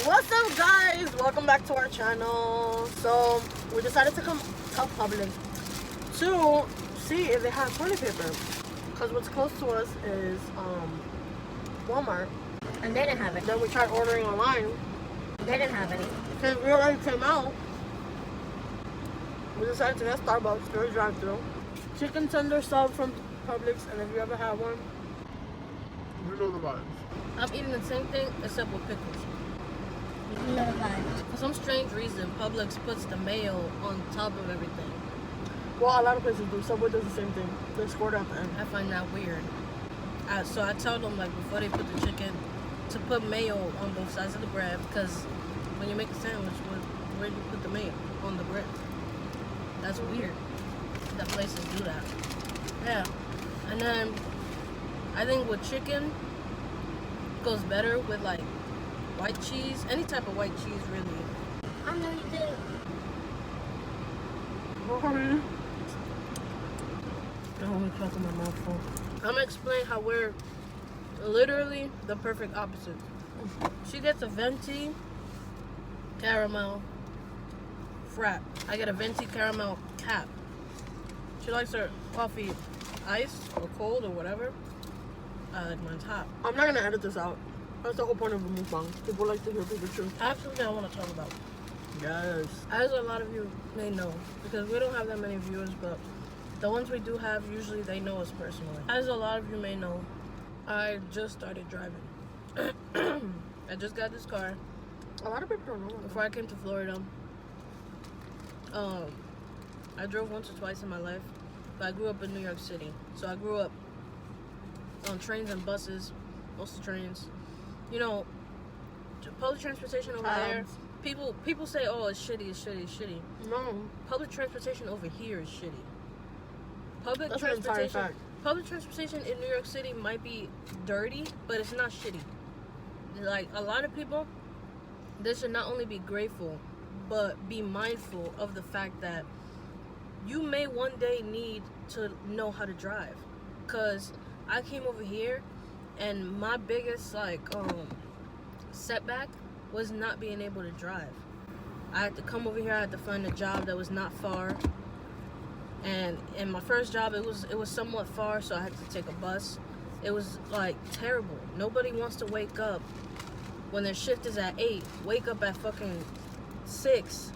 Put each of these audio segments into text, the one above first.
What's up, guys? Welcome back to our channel. So we decided to come to Publix to see if they have toilet paper, because what's close to us is Walmart, and they didn't have it. then we tried ordering online. They didn't have any. Because we already came out, we decided to get Starbucks during drive-thru. Chicken tender sub from Publix, and if you ever had one, you know the vibes. I'm eating the same thing except with pickles. You know the vibes. For some strange reason, Publix puts the mayo on top of everything. well, a lot of places do. Subway does the same thing. They squirt at the end. I find that weird. So I tell them, like, before they put the chicken, to put mayo on both sides of the bread, because when you make a sandwich, where do you put the mayo? On the bread. That's weird that places do that. Yeah. And then I think with chicken goes better with like white cheese, any type of white cheese really. I know you did. Oh, I'm talking my mouth full. I'm gonna explain how we're literally the perfect opposite. She gets a venti caramel frap. I get a venti caramel cap. She likes her coffee iced or cold or whatever. I like mine hot. I'm not gonna edit this out. That's the whole point of a mukbang. People like to hear people truth. Absolutely, I want to talk about. Yes. As a lot of you may know, because we don't have that many viewers, but the ones we do have, usually they know us personally. As a lot of you may know, I just started driving. I just got this car. A lot of people don't know. Before I came to Florida, I drove once or twice in my life, but I grew up in New York City. So I grew up on trains and buses, most of the trains. You know, public transportation over there, people say, oh, it's shitty, it's shitty, it's shitty. No. Public transportation over here is shitty. Public transportation in New York City might be dirty, but it's not shitty. Like, a lot of people, they should not only be grateful, but be mindful of the fact that you may one day need to know how to drive. Because I came over here, and my biggest, like, setback was not being able to drive. I had to come over here, I had to find a job that was not far. And in my first job, it was somewhat far, so I had to take a bus. It was, like, terrible. Nobody wants to wake up when their shift is at 8, wake up at fucking 6,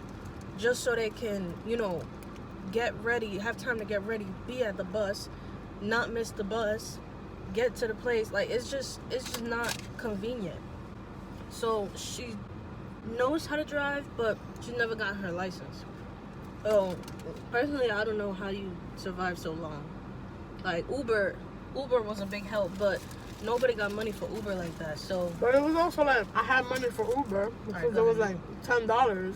just so they can, you know, get ready, have time to get ready, be at the bus, not miss the bus, get to the place. Like, it's just not convenient. So she knows how to drive, but she never got her license. Oh, personally, I don't know how you survive so long. Like, Uber was a big help, but nobody got money for Uber like that. So, but it was also like, I had money for Uber because it was like $10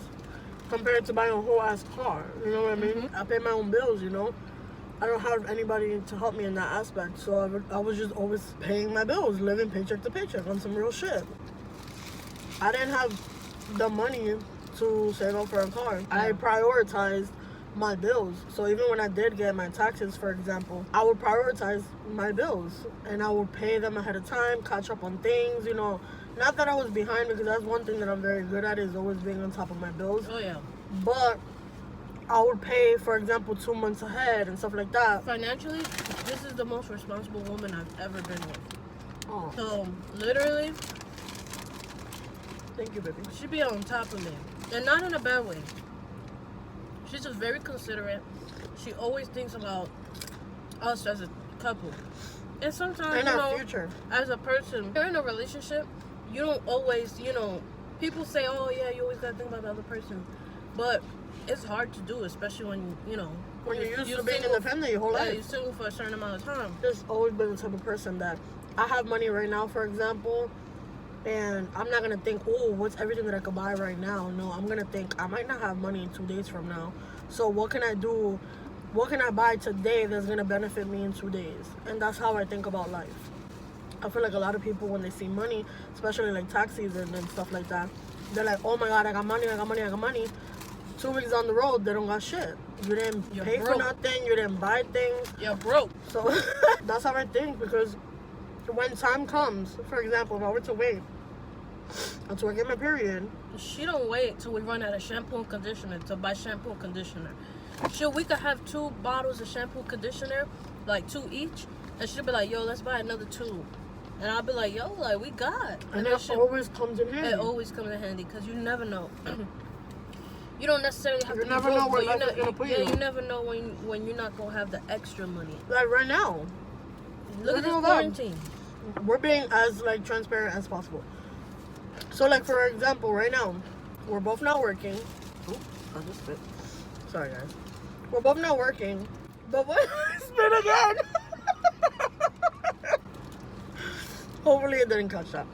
compared to buying a whole ass car. You know what I mean? Mm-hmm. I pay my own bills, you know? I don't have anybody to help me in that aspect. So I was just always paying my bills, living paycheck to paycheck on some real shit. I didn't have the money to save up for a car. Yeah. I prioritized my bills. So even when I did get my taxes, for example, I would prioritize my bills and I would pay them ahead of time, catch up on things, you know. Not that I was behind, because that's one thing that I'm very good at, is always being on top of my bills. oh yeah. But I would pay, for example, 2 months ahead and stuff like that. Financially, this is the most responsible woman I've ever been with. Oh, So, literally, thank you, baby. she be on top of me. And not in a bad way. She's just very considerate. She always thinks about us as a couple. And sometimes, And you our know, future. as a person, you're in a relationship, you don't always, you know, people say, oh yeah, you always gotta think about the other person. But it's hard to do, especially when, you know, When you're used to being independent your whole life. You're single for a certain amount of time. Just always been the type of person that I have money right now, for example, and I'm not gonna think, oh, what's everything that I could buy right now? No, I'm gonna think I might not have money in 2 days from now. So what can I do? What can I buy today that's gonna benefit me in 2 days? And that's how I think about life. I feel like a lot of people, when they see money, especially like tax season and stuff like that, they're like, oh my God, I got money, I got money, I got money. 2 weeks down the road, they don't got shit. You didn't pay for nothing, you didn't buy things. You're broke. So that's how I think, because when time comes, for example, if I were to wait I'm to get my period. She don't wait till we run out of shampoo and conditioner to buy shampoo and conditioner. We could have 2 bottles of shampoo and conditioner, like 2 each, and she'll be like, yo, let's buy another 2. And I'll be like, yo, like, we got. And that always comes in handy. It always comes in handy, because you never know. You don't necessarily have You to never be know broke, where but life is gonna put you. you never know when you're not going to have the extra money. Like right now. Look at this Look at quarantine. We're being as like transparent as possible. So like for example, right now, we're both not working. Oop, I just spit. Sorry guys. We're both not working. But what? Spit again. Hopefully it didn't catch that.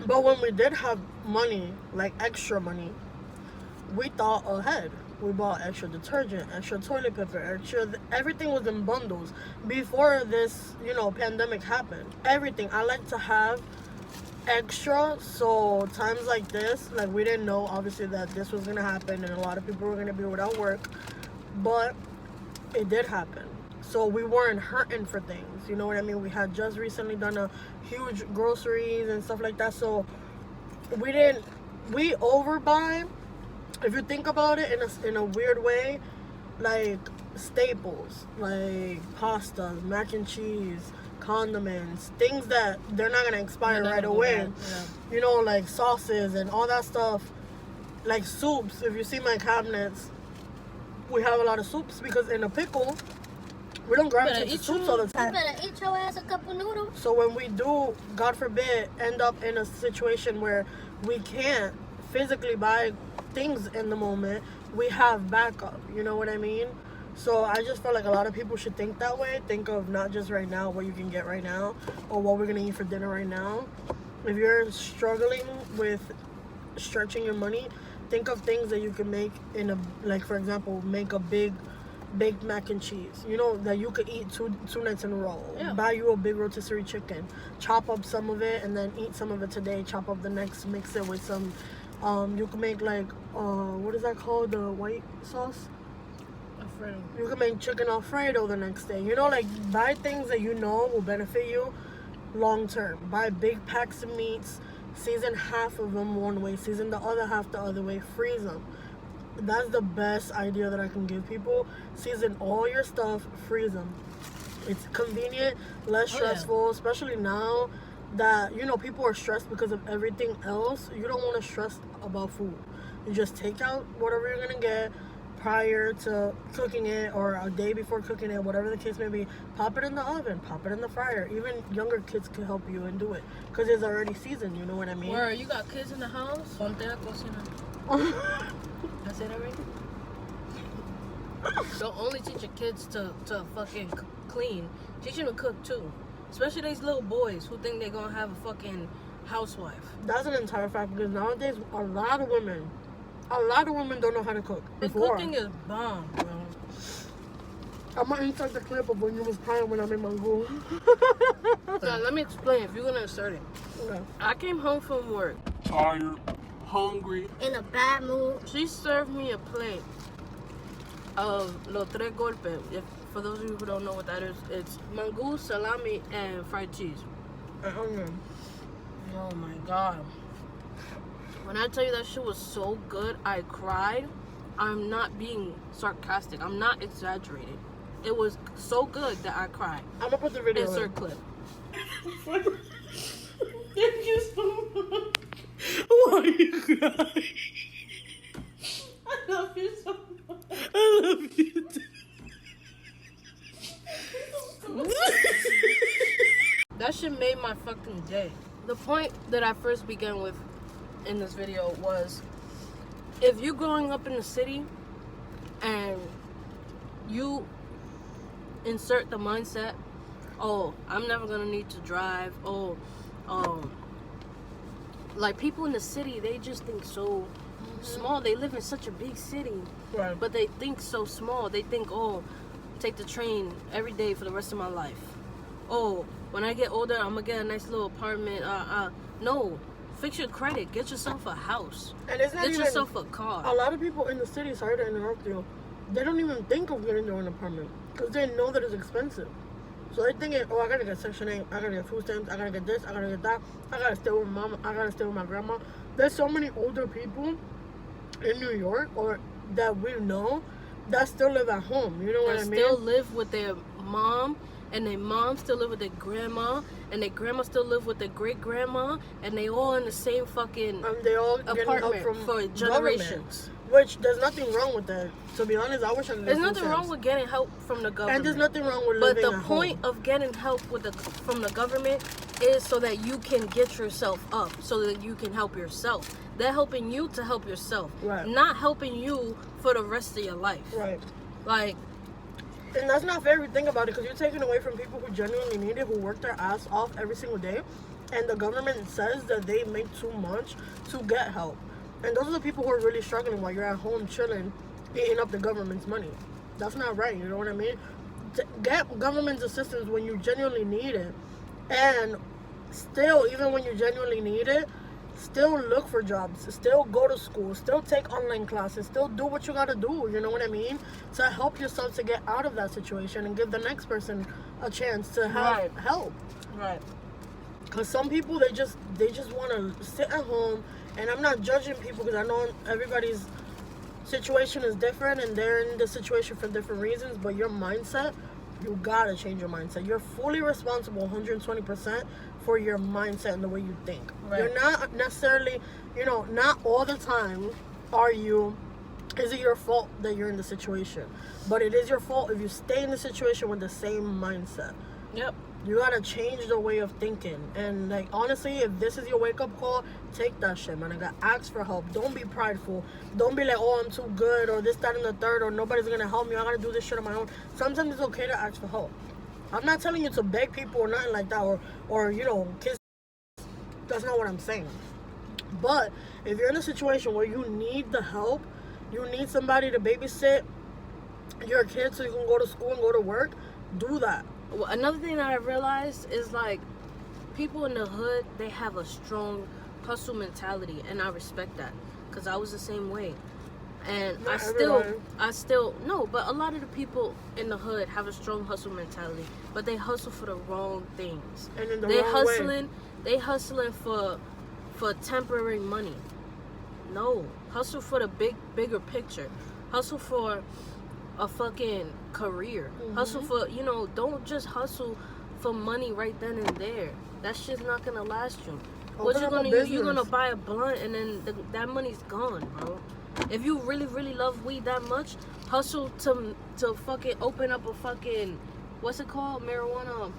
But when we did have money, like extra money, we thought ahead. We bought extra detergent, extra toilet paper, everything was in bundles before this, pandemic happened. Everything. I like to have extra, so times like this, like we didn't know obviously that this was gonna happen and a lot of people were gonna be without work, but it did happen. So we weren't hurting for things, you know what I mean? We had just recently done a huge groceries and stuff like that, so we overbuy. If you think about it in a weird way, like staples, like pasta, mac and cheese, condiments, things that they're not gonna expire right away. Yeah. Like sauces and all that stuff. Like soups. If you see my cabinets, we have a lot of soups because in a pickle, we don't gravitate to soups all the time. You better eat your ass a couple noodles. So when we do, God forbid, end up in a situation where we can't physically buy things in the moment, we have backup, you know what I mean? So I just feel like a lot of people should think that way. Think of not just right now, what you can get right now, or what we're gonna eat for dinner right now. If you're struggling with stretching your money, think of things that you can make like for example, make a big baked mac and cheese, that you could eat two nights in a row. Yeah. Buy you a big rotisserie chicken, chop up some of it and then eat some of it today, chop up the next, mix it with some you can make like what is that called, the white sauce? Alfredo. You can make chicken Alfredo the next day. Like buy things that will benefit you long term. Buy big packs of meats, season half of them one way, season the other half the other way, freeze them. That's the best idea that I can give people. Season all your stuff, freeze them. It's convenient, less stressful, especially now that people are stressed because of everything else. You don't want to stress about food. You just take out whatever you're gonna get prior to cooking it or a day before cooking it, whatever the case may be. Pop it in the oven, pop it in the fryer. Even younger kids can help you and do it because it's already seasoned, you know what I mean? Where you got kids in the house? Ponte a cocinar. I said that right? Don't only teach your kids to fucking clean. Teach them to cook too. Especially these little boys who think they're gonna have a fucking housewife. That's an entire fact because nowadays a lot of women don't know how to cook. The cooking is bomb, bro. I'm gonna insert the clip of when you was crying when I made mango. So let me explain if you're gonna insert it. Okay. I came home from work, Tired. hungry. In a bad mood. She served me a plate of los tres golpes. For those of you who don't know what that is, it's mango, salami, and fried cheese. Oh my god. When I tell you that shit was so good, I cried. I'm not being sarcastic. I'm not exaggerating. It was so good that I cried. I'm gonna put the video Insert in. clip. Thank you so much. Why are you crying? I love you so much. I love you too. That shit made my fucking day. The point that I first began with in this video was, if you're growing up in the city and you insert the mindset, oh, I'm never gonna need to drive, like people in the city, they just think so small. They live in such a big city, Right. but they think so small. They think, oh, take the train every day for the rest of my life. Oh, when I get older, I'm gonna get a nice little apartment. No, fix your credit. Get yourself a house. And it's not Get even yourself a car. a lot of people in the city. Sorry to interrupt you. They don't even think of getting their own apartment because they know that it's expensive. So they're thinking, oh, I gotta get Section 8, I gotta get food stamps, I gotta get this, I gotta get that, I gotta stay with mama, I gotta stay with my grandma. There's so many older people in New York or that we know that still live at home. You know what I mean? Still live with their mom, and their mom still live with their grandma, and their grandma still live with their great grandma, and they all in the same fucking And they all getting help apartment from for generations. Which there's nothing wrong with that. To be honest, I wish I could get There's food nothing stamps. wrong with getting help from the government. And there's nothing wrong with But living the at point home. of getting help from the government is so that you can get yourself up, so that you can help yourself. They're helping you to help yourself, Right. not helping you for the rest of your life. Right. Like, And that's not fair if you think about it, because you're taking away from people who genuinely need it, who work their ass off every single day, and the government says that they make too much to get help. And those are the people who are really struggling while you're at home chilling, eating up the government's money. That's not right, you know what I mean? Get government assistance when you genuinely need it. And still, even when you genuinely need it, still look for jobs, still go to school, still take online classes, still do what you gotta do, you know what I mean? To help yourself to get out of that situation and give the next person a chance to have Right. help. right. Because some people, they just want to sit at home, and I'm not judging people because I know everybody's situation is different and they're in the situation for different reasons, but your mindset, you gotta change your mindset. You're fully responsible 120% for your mindset and the way you think. Right. You're not necessarily, not all the time is it your fault that you're in the situation, but it is your fault if you stay in the situation with the same mindset. Yep. You gotta change the way of thinking. And like, honestly, if this is your wake-up call, take that shit, man. I gotta ask for help. Don't be prideful. Don't be like, oh, I'm too good, or this, that, and the third, or nobody's gonna help me, I gotta do this shit on my own. Sometimes it's okay to ask for help. I'm not telling you to beg people or nothing like that, or kiss. That's not what I'm saying. But if you're in a situation where you need the help, you need somebody to babysit your kids so you can go to school and go to work, do that. Well, another thing that I realized is, like, people in the hood, they have a strong hustle mentality, and I respect that, because I was the same way. And Not I still no, but a lot of the people in the hood have a strong hustle mentality, but they hustle for the wrong things. And in the They wrong hustling, way. they hustling for temporary money. No, hustle for the bigger picture. Hustle for a fucking career. Hustle for, don't just hustle for money right then and there. That shit's not gonna last you. What Open you up a gonna use? You're business. gonna buy a blunt and then that money's gone, bro. If you really, really love weed that much, hustle to fucking open up a fucking, what's it called? Marijuana.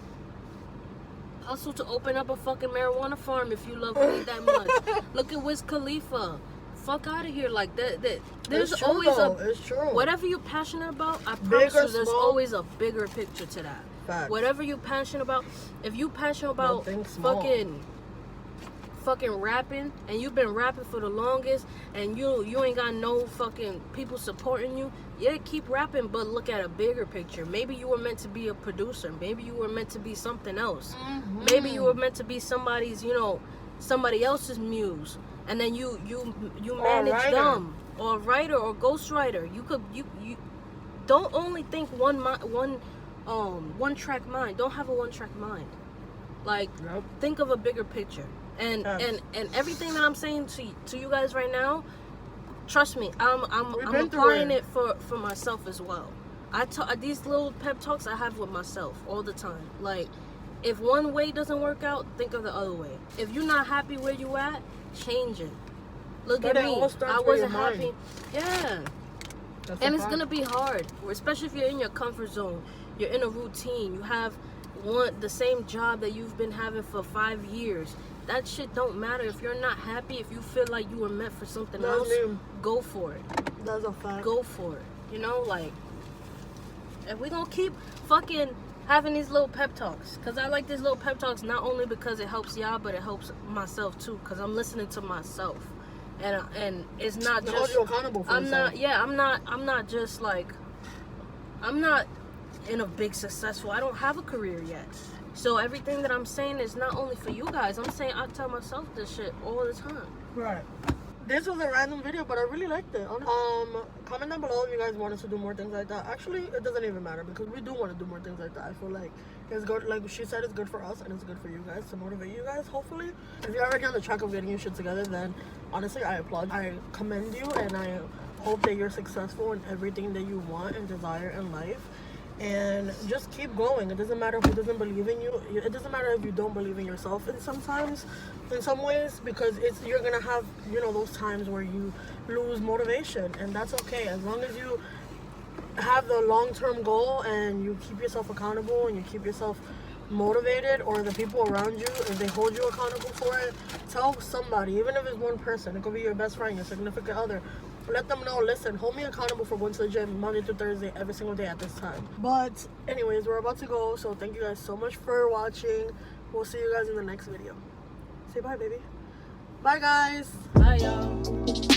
Hustle to open up a fucking marijuana farm if you love weed that much. Look at Wiz Khalifa. Fuck out of here, like that. There's It's true, always though. It's true. whatever you're passionate about. I Big promise or you, there's small. always a bigger picture to that. Facts. Whatever you're passionate about, if you passionate about think small. fucking rapping, and you've been rapping for the longest, and you ain't got no fucking people supporting you, yeah, keep rapping, but look at a bigger picture. Maybe you were meant to be a producer. Maybe you were meant to be something else. Maybe you were meant to be somebody else's muse, and then you manage writer. them, or a writer or ghostwriter. You don't only think one track mind. Don't have a one track mind. Like, Nope. think of a bigger picture. And Yes. and everything that I'm saying to you guys right now, trust me, I'm been through applying it. it for myself as well. These little pep talks I have with myself all the time. Like, if one way doesn't work out, think of the other way. If you're not happy where you at, change it. Look But at it me. all starts I with wasn't your mind. happy. Yeah. That's And a it's fact. gonna be hard, especially if you're in your comfort zone. You're in a routine. You have the same job that you've been having for 5 years. That shit don't matter. If you're not happy, if you feel like you were meant for something That's else, me. go for it. That's a fact. Go for it. Like, if we gonna keep fucking having these little pep talks, because I like these little pep talks not only because it helps y'all, but it helps myself too, because I'm listening to myself. And it's not It holds just you accountable for I'm yourself. not just like, I'm not in a big successful, I don't have a career yet. So everything that I'm saying is not only for you guys. I'm saying I tell myself this shit all the time. Right. this was a random video, but I really liked it. Comment down below if you guys want us to do more things like that. Actually, it doesn't even matter because we do want to do more things like that. I feel like it's good. Like she said, it's good for us and it's good for you guys to motivate you guys. Hopefully, if you're already on the track of getting your shit together, then honestly, I applaud. I commend you, and I hope that you're successful in everything that you want and desire in life. And just keep going. It doesn't matter who doesn't believe in you. It doesn't matter if you don't believe in yourself in some ways, because you're gonna have, you know, those times where you lose motivation, and that's okay as long as you have the long-term goal and you keep yourself accountable and you keep yourself motivated, or the people around you, if they hold you accountable for it, tell somebody, even if it's one person. It could be your best friend, your significant other. Let them know, listen, hold me accountable for going to the gym Monday through Thursday every single day at this time. But anyways, we're about to go, so thank you guys so much for watching. We'll see you guys in the next video. Say bye, baby. Bye, guys. Bye, y'all.